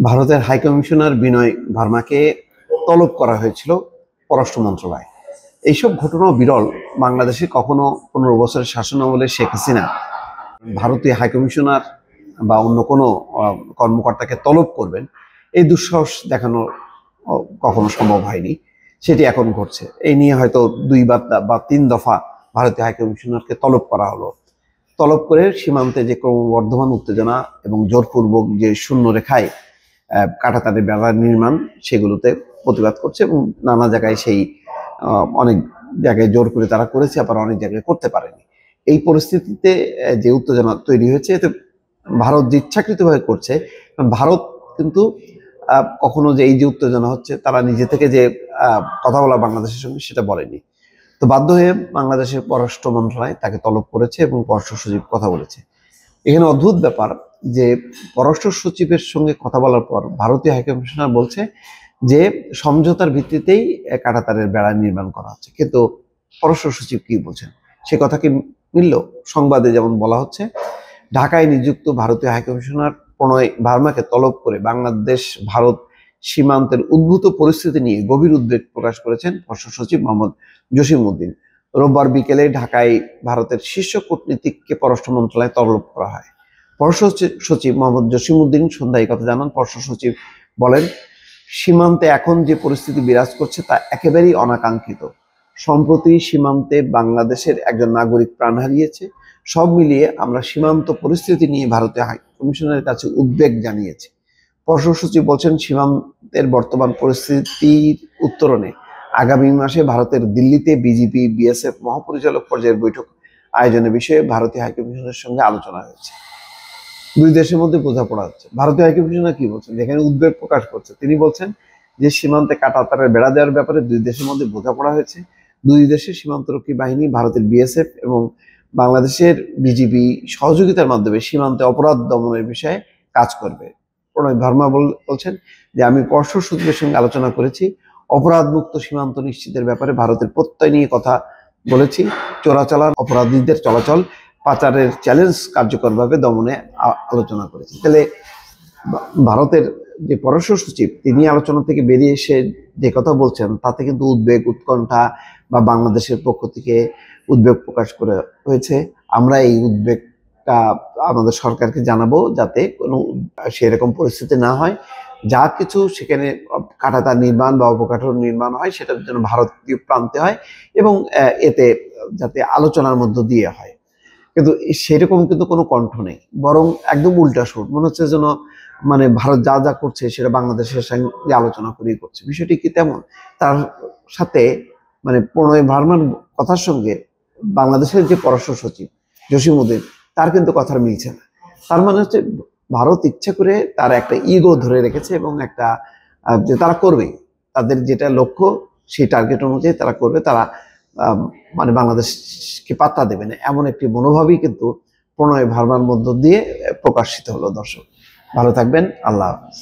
ভারতের হাইকমিশনার বিনয় ভার্মাকে তলব করা হয়েছিল পররাষ্ট্র মন্ত্রণালয়। এইসব ঘটনাও বিরল। বাংলাদেশে কখনো 15 বছরের শাসনামলে শেখ হাসিনা ভারতীয় হাইকমিশনার বা অন্য কোনো কর্মকর্তাকে তলব করবেন, এই দুঃসাহস দেখানো কখনো সম্ভব হয়নি। সেটি এখন ঘটছে। এই নিয়ে হয়তো 2 বা 3 দফা ভারতীয় হাইকমিশনারকে তলব করা হলো। তলব করে সীমান্তে যে ক্রমবর্ধমান উত্তেজনা এবং জোরপূর্বক যে শূন্য রেখায় কাঁটাতারের বেড়া নির্মাণ, সেগুলোতে প্রতিবাদ করছে এবং নানা জায়গায় সেই অনেক জায়গায় জোর করে তারা করেছে, আবার অনেক জায়গায় করতে পারেনি। এই পরিস্থিতিতে যে উত্তেজনা তৈরি হয়েছে, এতে ভারত যে ইচ্ছাকৃতভাবে করছে, কারণ ভারত কিন্তু কখনো যে এই যে উত্তেজনা হচ্ছে, তারা নিজে থেকে যে কথা বলা বাংলাদেশের সঙ্গে সেটা বলেনি। তো বাধ্য হয়ে বাংলাদেশের পররাষ্ট্র মন্ত্রণালয় তাকে তলব করেছে এবং পররাষ্ট্র সচিব কথা বলেছে। এখানে অদ্ভুত ব্যাপার যে পররাষ্ট্র সচিবের সঙ্গে কথা বলার পর ভারতীয় হাইকমিশনার বলছে যে সমঝোতার ভিত্তিতেই কাঁটাতারের বেড়া নির্মাণ করা হচ্ছে, কিন্তু পররাষ্ট্র সচিব কি বলছেন সে কথা কি মিলল? সংবাদে যেমন বলা হচ্ছে, ঢাকায় নিযুক্ত ভারতীয় হাইকমিশনার প্রণয় ভার্মাকে তলব করে বাংলাদেশ ভারত সীমান্তের উদ্ভূত পরিস্থিতি নিয়ে গভীর উদ্বেগ প্রকাশ করেছেন পররাষ্ট্র সচিব মোহাম্মদ জসিম-উদ্দিন। রোববার বিকেলে ঢাকায় ভারতের শীর্ষ কূটনীতিককে পররাষ্ট্র মন্ত্রণালয়ে তলব করা হয়। পররাষ্ট্র সচিব মোহাম্মদ জসিম-উদ্দিন সন্ধ্যায় কথা জানান। পররাষ্ট্র সচিব বলেন, সীমান্তে এখন যে পরিস্থিতি বিরাজ করছে তা একেবারেই অনাকাঙ্ক্ষিত। সম্প্রতি সীমান্তে বাংলাদেশের একজন নাগরিক প্রাণ হারিয়েছে। সব মিলিয়ে আমরা সীমান্ত পরিস্থিতি নিয়ে ভারতীয় হাইকমিশনের কাছে উদ্বেগ জানিয়েছি। পররাষ্ট্র সচিব বলছেন, সীমান্তের বর্তমান পরিস্থিতির উত্তরণে আগামী মাসে ভারতের দিল্লিতে বিজিপি বিএসএফ মহাপরিচালক পর্যায়ের বৈঠক আয়োজনের বিষয়ে ভারতীয় হাইকমিশনের সঙ্গে আলোচনা হয়েছে। দুই দেশের মধ্যে বোঝাপড়া হচ্ছে। ভারতীয় হাইকমিশনার কি বলছেন, যেখানে উদ্বেগ প্রকাশ করছে, তিনি বলছেন যে সীমান্তে কাঁটাতারের বেড়া দেওয়ার ব্যাপারে দুই দেশের মধ্যে বোঝাপড়া হয়েছে। দুই দেশের সীমান্তরক্ষী বাহিনী ভারতের বিএসএফ এবং বাংলাদেশের বিজিবি সহযোগিতার মাধ্যমে সীমান্তে অপরাধ দমনের বিষয়ে কাজ করবে। প্রণয় ভার্মা বলছেন যে, আমি পররাষ্ট্র সচিবের সঙ্গে আলোচনা করেছি, অপরাধ মুক্ত সীমান্ত নিশ্চিতের ব্যাপারে ভারতের প্রত্যয় নিয়ে কথা বলেছি। চোরাচালান অপরাধীদের চলাচল, পাচারের চ্যালেঞ্জ কার্যকরভাবে দমনে আলোচনা করেছি। তাহলে ভারতের যে পররাষ্ট্র সচিব, তিনি আলোচনা থেকে বেরিয়ে এসে যে কথা বলছেন, তাতে কিন্তু উদ্বেগ উৎকণ্ঠা বা বাংলাদেশের পক্ষ থেকে উদ্বেগ প্রকাশ করে হয়েছে। আমরা এই উদ্বেগটা আমাদের সরকারকে জানাবো, যাতে কোনো সেরকম পরিস্থিতি না হয়। যা কিছু সেখানে কাঁটাতার নির্মাণ বা অবকাঠামো নির্মাণ হয়, সেটা যেন ভারতীয় প্রান্তে হয় এবং এতে যাতে আলোচনার মধ্য দিয়ে হয়। কিন্তু সেরকম কিন্তু কোনো কণ্ঠ নেই, বরং একদম উল্টা সুর। মনে হচ্ছে যেন মানে ভারত যা যা করছে সেটা বাংলাদেশের সঙ্গে আলোচনা করেই করছে। বিষয়টি কি তেমন? তার সাথে মানে প্রণয় ভার্মার কথার সঙ্গে বাংলাদেশের যে পররাষ্ট্র সচিব জসিম-উদ্দিন, তার কিন্তু কথার মিলছে না। তার মানে হচ্ছে ভারত ইচ্ছা করে তার একটা ইগো ধরে রেখেছে এবং একটা যে তারা করবে, তাদের যেটা লক্ষ্য সেই টার্গেট অনুযায়ী তারা করবে। তারা মানে বাংলাদেশকে পাত্তা দেবে না, এমন একটি মনোভাবই কিন্তু প্রণয় ভার্মার মধ্য দিয়ে প্রকাশিত হলো। দর্শক ভালো থাকবেন, আল্লাহ হাফেজ।